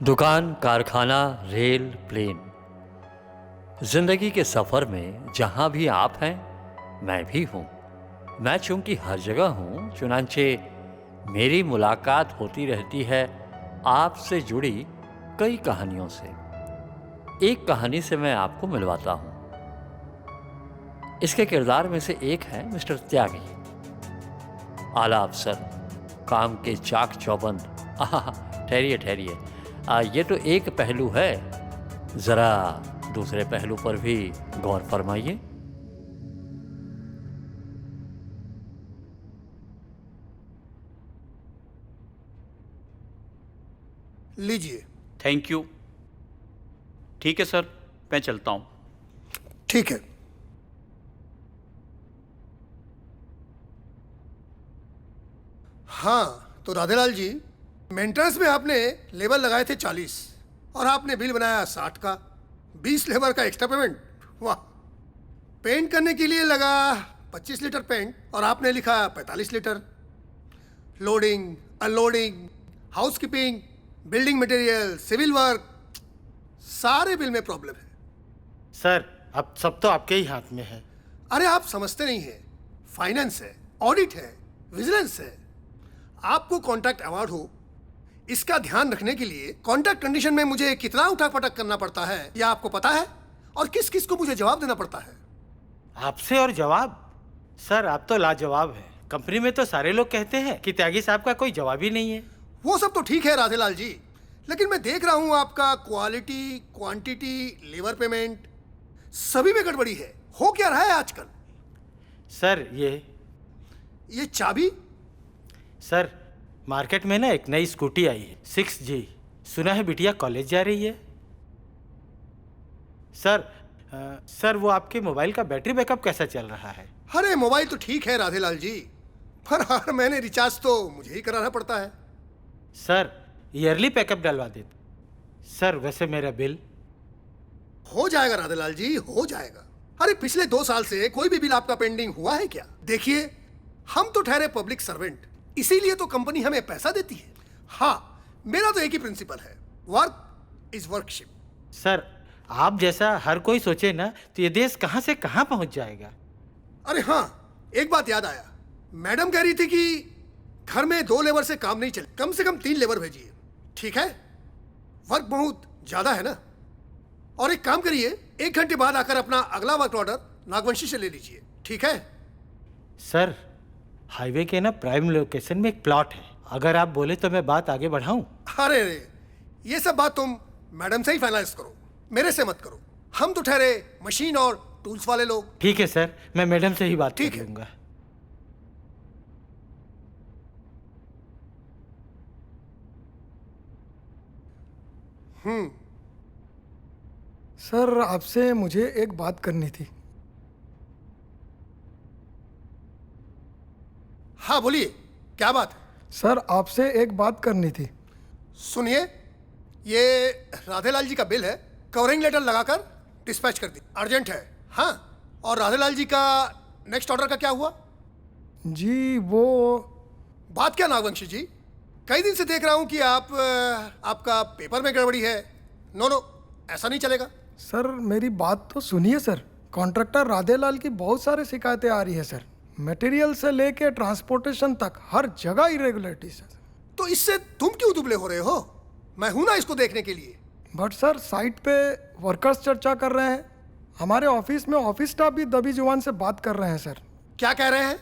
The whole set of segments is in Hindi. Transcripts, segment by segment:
दुकान, कारखाना, रेल, प्लेन, जिंदगी के सफर में जहां भी आप हैं, मैं भी हूं। मैं चूंकि हर जगह हूं, चुनांचे मेरी मुलाकात होती रहती है आपसे जुड़ी कई कहानियों से। एक कहानी से मैं आपको मिलवाता हूं। इसके किरदार में से एक है मिस्टर त्यागी, आला अफसर, काम के चाक चौबंद। ठहरिए ठहरिए, ये तो एक पहलू है, जरा दूसरे पहलू पर भी गौर फरमाइए। लीजिए। Thank you. ठीक है सर, मैं चलता हूँ। ठीक है। हाँ तो राधेलाल जी, मेंटेनेंस में आपने लेबर लगाए थे 40 और आपने बिल बनाया 60 का। 20 लेबर का एक्स्ट्रा पेमेंट। वाह। पेंट करने के लिए लगा 25 लीटर पेंट और आपने लिखा 45 litre. Loading, unloading, housekeeping, building material, civil work, सारे बिल में प्रॉब्लम है। सर, अब सब तो आपके ही हाथ में है। अरे आप समझते नहीं है, फाइनेंस है, ऑडिट है, विजिलेंस है। आपको कॉन्ट्रैक्ट अवार्ड हो, इसका ध्यान रखने के लिए कॉन्ट्रैक्ट कंडीशन में मुझे कितना उठा-पटक करना पड़ता है यह आपको पता है? और किस किस को मुझे जवाब देना पड़ता है? आपसे और जवाब? सर, आप तो लाजवाब हैं। कंपनी में तो सारे लोग कहते हैं कि त्यागी साहब का कोई जवाब ही नहीं है। वो सब तो ठीक है राधेलाल जी, लेकिन मैं देख रहा हूं आपका क्वालिटी, क्वांटिटी, लेबर पेमेंट सभी में गड़बड़ी है। हो क्या रहा है आजकल? सर, ये चाबी? सर, मार्केट में ना एक नई स्कूटी आई है, 6G। सुना है बिटिया कॉलेज जा रही है। सर, वो आपके मोबाइल का बैटरी बैकअप कैसा चल रहा है? अरे मोबाइल तो ठीक है राधेलाल जी, पर हर महीने रिचार्ज तो मुझे ही कराना पड़ता है। सर, ईयरली बैकअप डलवा देते। सर, वैसे मेरा बिल? हो जाएगा राधेलाल जी, हो जाएगा। अरे पिछले 2 साल से कोई भी बिल आपका पेंडिंग हुआ है क्या? देखिए, हम तो ठहरे पब्लिक सर्वेंट, इसीलिए तो कंपनी हमें पैसा देती है। हाँ, मेरा तो एक ही प्रिंसिपल है, वर्क इज वर्कशिप। सर, आप जैसा हर कोई सोचे ना तो ये देश कहाँ से कहाँ पहुँच जाएगा। अरे हाँ, एक बात याद आया। मैडम कह रही थी कि घर में 2 लेबर से काम नहीं चले, कम से कम 3 लेबर भेजिए। ठीक है? वर्क बहुत ज्यादा है ना। और एक काम करिए, 1 घंटे बाद आकर अपना अगला वर्क ऑर्डर नागवंशी से ले लीजिए। ठीक है? सर, हाईवे के ना प्राइम लोकेशन में एक प्लॉट है, अगर आप बोले तो मैं बात आगे बढ़ाऊं? अरे ये सब बात तुम मैडम से ही फाइनलाइज करो, मेरे से मत करो। हम तो ठहरे मशीन और टूल्स वाले लोग। ठीक है सर, मैं मैडम से ही बात ठीक कर है। लूंगा। सर, आपसे मुझे एक बात करनी थी। हाँ बोलिए, क्या बात है? सर, आपसे एक बात करनी थी। सुनिए, ये राधेलाल जी का बिल है, कवरिंग लेटर लगाकर डिस्पैच कर दी, अर्जेंट है। हाँ, और राधेलाल जी का नेक्स्ट ऑर्डर का क्या हुआ? जी वो बात क्या नागवंशी जी, कई दिन से देख रहा हूं कि आपका पेपर में गड़बड़ी है। नो, ऐसा नहीं चलेगा। सर, मेरी बात तो सुनिए सर। कॉन्ट्रैक्टर राधेलाल की बहुत सारी शिकायतें आ रही है सर। मटेरियल से लेके ट्रांसपोर्टेशन तक हर जगह इरेगुलरिटीज है। तो इससे तुम क्यों दुबले हो रहे हो? मैं हूं ना इसको देखने के लिए। बट सर, साइट पे वर्कर्स चर्चा कर रहे हैं, हमारे ऑफिस में ऑफिस स्टाफ भी दबी जुबान से बात कर रहे हैं सर। क्या कह रहे हैं?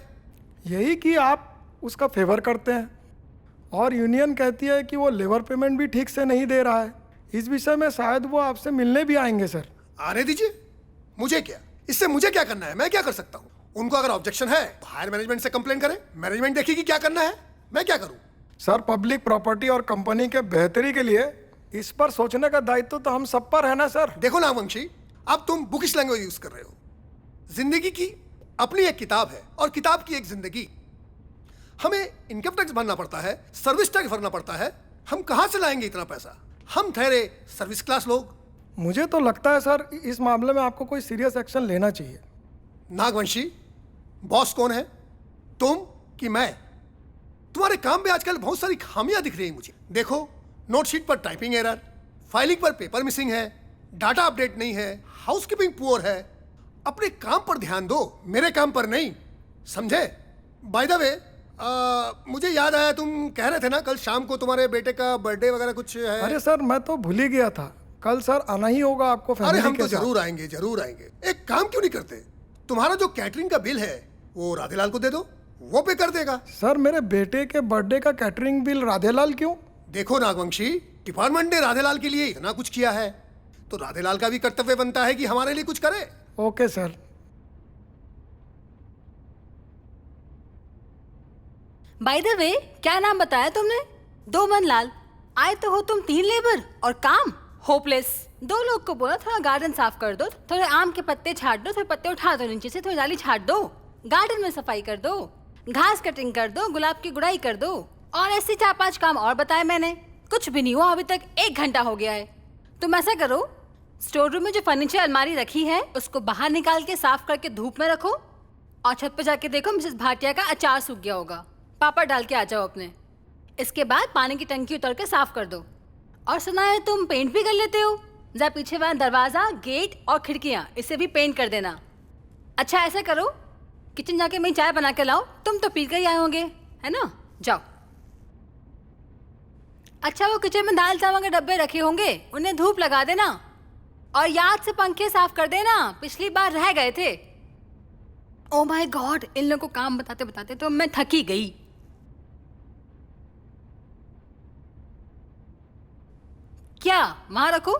यही कि आप उसका फेवर करते हैं, और यूनियन कहती है कि वो लेबर पेमेंट भी ठीक से नहीं दे रहा है। इस विषय में शायद वो आपसे मिलने भी आएंगे सर। आने दीजिए, मुझे क्या, इससे मुझे क्या करना है? मैं क्या कर सकता हूँ? उनको अगर ऑब्जेक्शन है तो हायर मैनेजमेंट से कंप्लेन करें, मैनेजमेंट देखेगी क्या करना है, मैं क्या करूँ? सर, पब्लिक प्रॉपर्टी और कंपनी के बेहतरी के लिए इस पर सोचने का दायित्व तो हम सब पर है ना सर। देखो नागवंशी, अब तुम बुकिश लैंग्वेज यूज कर रहे हो। जिंदगी की अपनी एक किताब है और किताब की एक जिंदगी। हमें इनकम टैक्स भरना पड़ता है, सर्विस टैक्स भरना पड़ता है। हम कहाँ से लाएंगे इतना पैसा? हम ठहरे सर्विस क्लास लोग। मुझे तो लगता है सर, इस मामले में आपको कोई सीरियस एक्शन लेना चाहिए। नागवंशी, बॉस कौन है, तुम कि मैं? तुम्हारे काम में आजकल बहुत सारी खामियां दिख रही हैं मुझे। देखो, नोटशीट पर टाइपिंग एरर, फाइलिंग पर पेपर मिसिंग है, डाटा अपडेट नहीं है, हाउसकीपिंग पुअर है। अपने काम पर ध्यान दो, मेरे काम पर नहीं, समझे? बाय द वे, मुझे याद आया, तुम कह रहे थे ना कल शाम को तुम्हारे बेटे का बर्थडे वगैरह कुछ है। अरे सर, मैं तो भूल ही गया था। कल सर आना ही होगा आपको अरे फैमिली हम के तो साथ। जरूर आएंगे, जरूर आएंगे। एक काम क्यों नहीं करते, तुम्हारा जो कैटरिंग का बिल है वो राधेलाल को दे दो, वो पे कर देगा। सर, मेरे बेटे के बर्थडे का कैटरिंग बिल राधेलाल क्यों? देखो नागवंशी, डिपार्टमेंट ने राधेलाल के लिए इतना कुछ किया है, तो राधेलाल का भी कर्तव्य बनता है कि हमारे लिए कुछ करे। Okay sir. By the way, क्या नाम बताया तुमने? दोमन लाल। आए तो हो तुम 3 लेबर और काम होपलेस। 2 लोग को बोला थोड़ा गार्डन साफ कर दो, थोड़े आम के पत्ते छाट दो, थोड़े पत्ते उठा दो नीचे से, थोड़ी डाली छाट दो, गार्डन में सफाई कर दो, घास कटिंग कर दो, गुलाब की गुड़ाई कर दो, और ऐसे 4-5 काम और बताए मैंने। कुछ भी नहीं हुआ अभी तक, 1 घंटा हो गया है। तुम ऐसा करो, स्टोर रूम में जो फर्नीचर अलमारी रखी है उसको बाहर निकाल के साफ करके धूप में रखो, और छत पे जाके देखो मिसेस भाटिया का अचार सूख गया होगा, पापड़ डाल के आ जाओ अपने। इसके बाद पानी की टंकी उतर के साफ कर दो। और सुना है तुम पेंट भी कर लेते हो, जरा पीछे वाला दरवाजा, गेट और खिड़कियां, इसे भी पेंट कर देना। अच्छा ऐसा करो, किचन जाके मैं चाय बना के लाओ, तुम तो पी कर ही आए होंगे, है ना? जाओ। अच्छा वो किचन में दाल चावल के डब्बे रखे होंगे, उन्हें धूप लगा देना, और याद से पंखे साफ कर देना, पिछली बार रह गए थे। ओ माय गॉड, इन लोगों को काम बताते बताते तो मैं थकी गई। क्या वहां रखो?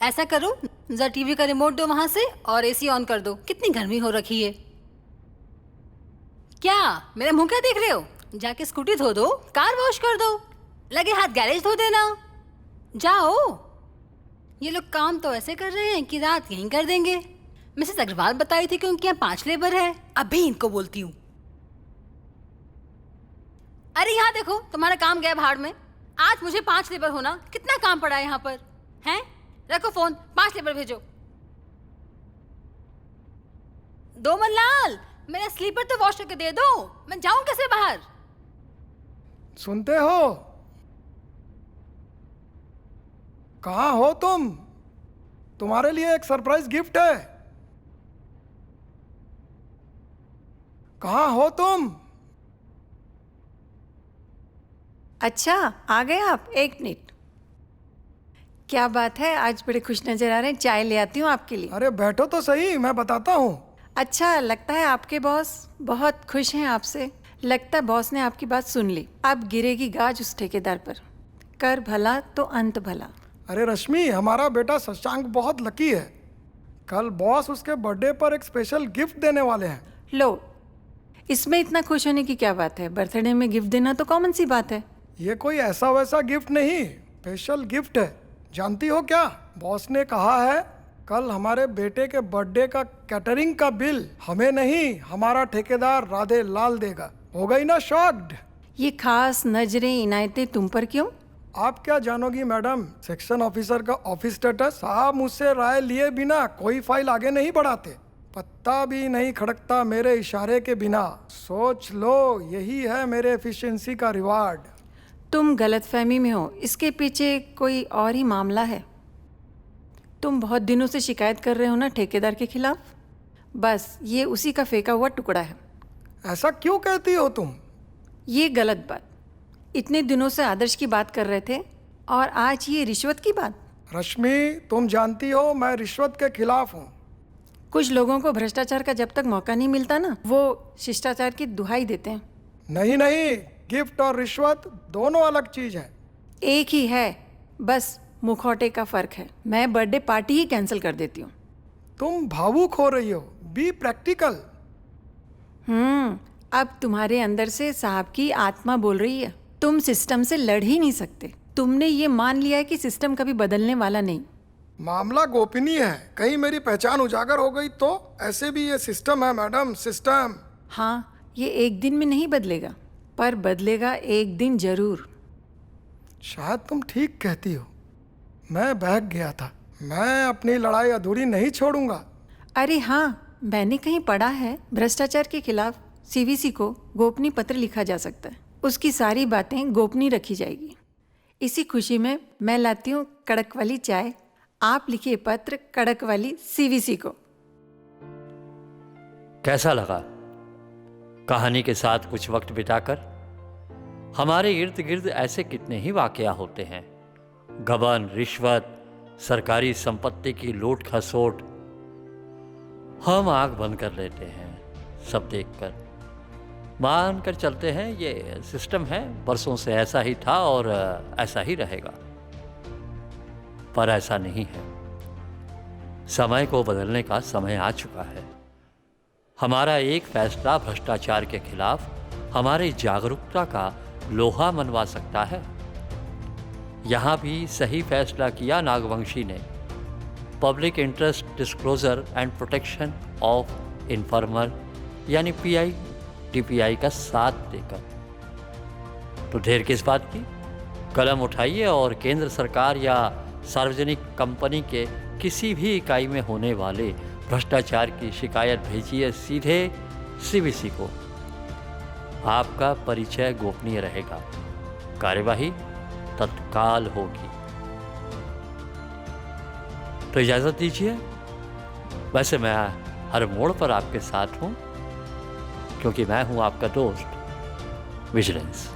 ऐसा करो, जरा टीवी का रिमोट दो वहां से और एसी ऑन कर दो, कितनी गर्मी हो रखी है। क्या मेरा मुंह क्या देख रहे हो? जाके स्कूटी धो दो, कार वॉश कर दो, लगे हाथ गैरेज धो देना। जाओ। ये लोग काम तो ऐसे कर रहे हैं कि रात यहीं कर देंगे। मिसेस अग्रवाल बताई थी कि उनके यहाँ 5 लेबर है, अभी इनको बोलती हूँ। अरे यहाँ देखो, तुम्हारा काम गया भाड़ में। आज मुझे 5 लेबर होना, कितना काम पड़ा है यहाँ पर, हैं? रखो फोन, 5 लेबर भेजो। दोमनलाल, मेरा स्लीपर तो वॉश करके दे दो, मैं जाऊं कैसे बाहर? सुनते हो? कहाँ हो तुम? तुम्हारे लिए एक सरप्राइज गिफ्ट है। कहाँ हो तुम? अच्छा आ गए आप, 1 मिनट। क्या बात है, आज बड़े खुश नजर आ रहे हैं। चाय ले आती हूँ आपके लिए। अरे बैठो तो सही, मैं बताता हूँ। अच्छा, लगता है आपके बॉस बहुत खुश हैं आपसे। लगता है बॉस ने आपकी बात सुन ली। अब गिरेगी गाज उस ठेकेदार पर। कर भला तो अंत भला। अरे रश्मि, हमारा बेटा शशांक बहुत लकी है। कल बॉस उसके बर्थडे पर एक स्पेशल गिफ्ट देने वाले हैं। लो, इसमें इतना खुश होने की क्या बात है? बर्थडे में गिफ्ट देना तो कॉमन सी बात है। ये कोई ऐसा वैसा गिफ्ट नहीं, स्पेशल गिफ्ट है। जानती हो क्या, बॉस ने कहा है कल हमारे बेटे के बर्थडे का कैटरिंग का बिल हमें नहीं, हमारा ठेकेदार राधे लाल देगा। हो गई ना शॉक्ड? ये खास नजरें इनायतें तुम पर क्यों? आप क्या जानोगी मैडम, सेक्शन ऑफिसर का ऑफिस स्टेटस। साहब मुझसे राय लिए बिना कोई फाइल आगे नहीं बढ़ाते, पत्ता भी नहीं खड़कता मेरे इशारे के बिना। सोच लो, यही है मेरे एफिशिएंसी का रिवार्ड। तुम गलतफहमी में हो, इसके पीछे कोई और ही मामला है। तुम बहुत दिनों से शिकायत कर रहे हो ना ठेकेदार के खिलाफ, बस ये उसी का फेंका हुआ टुकड़ा है। ऐसा क्यों कहती हो तुम? ये गलत बात। इतने दिनों से आदर्श की बात कर रहे थे और आज ये रिश्वत की बात। रश्मि, तुम जानती हो मैं रिश्वत के खिलाफ हूँ। कुछ लोगों को भ्रष्टाचार का जब तक मौका नहीं मिलता ना, वो शिष्टाचार की दुहाई देते हैं। नहीं नहीं, गिफ्ट और रिश्वत दोनों अलग चीज है। एक ही है, बस मुखौटे का फर्क है। मैं बर्थडे पार्टी ही कैंसिल कर देती हूँ। तुम भावुक हो रही हो, बी प्रैक्टिकल। अब तुम्हारे अंदर से साहब की आत्मा बोल रही है। तुम सिस्टम से लड़ ही नहीं सकते। तुमने ये मान लिया है कि सिस्टम कभी बदलने वाला नहीं। मामला गोपनीय है, कहीं मेरी पहचान उजागर हो गई तो। ऐसे भी ये सिस्टम है मैडम, सिस्टम। हाँ, ये एक दिन में नहीं बदलेगा, पर बदलेगा एक दिन जरूर। शायद तुम ठीक कहती हो, मैं बहक गया था। मैं अपनी लड़ाई अधूरी नहीं छोड़ूंगा। अरे हाँ, मैंने कहीं पढ़ा है भ्रष्टाचार के खिलाफ सीवीसी को गोपनीय पत्र लिखा जा सकता है। उसकी सारी बातें गोपनीय रखी जाएगी। इसी खुशी में मैं लाती हूँ कड़क वाली चाय। आप लिखिए पत्र कड़क वाली सीवीसी को। कैसा लगा कहानी के साथ कुछ वक्त बिताकर? हमारे इर्द गिर्द ऐसे कितने ही वाकया होते हैं। गबन, रिश्वत, सरकारी संपत्ति की लूट खसोट। हम आंख बंद कर लेते हैं सब देखकर, मान कर चलते हैं ये सिस्टम है, बरसों से ऐसा ही था और ऐसा ही रहेगा। पर ऐसा नहीं है। समय को बदलने का समय आ चुका है। हमारा एक फैसला भ्रष्टाचार के खिलाफ हमारी जागरूकता का लोहा मनवा सकता है। यहाँ भी सही फैसला किया नागवंशी ने, public interest disclosure and protection of informer यानी पीआई टीपीआई का साथ देकर। तो देर किस बात की, कलम उठाइए और केंद्र सरकार या सार्वजनिक कंपनी के किसी भी इकाई में होने वाले भ्रष्टाचार की शिकायत भेजिए सीधे सीवीसी को। आपका परिचय गोपनीय रहेगा, कार्यवाही तत्काल होगी। तो इजाजत दीजिए। वैसे मैं हर मोड़ पर आपके साथ हूं, क्योंकि मैं हूं आपका दोस्त विजिलेंस।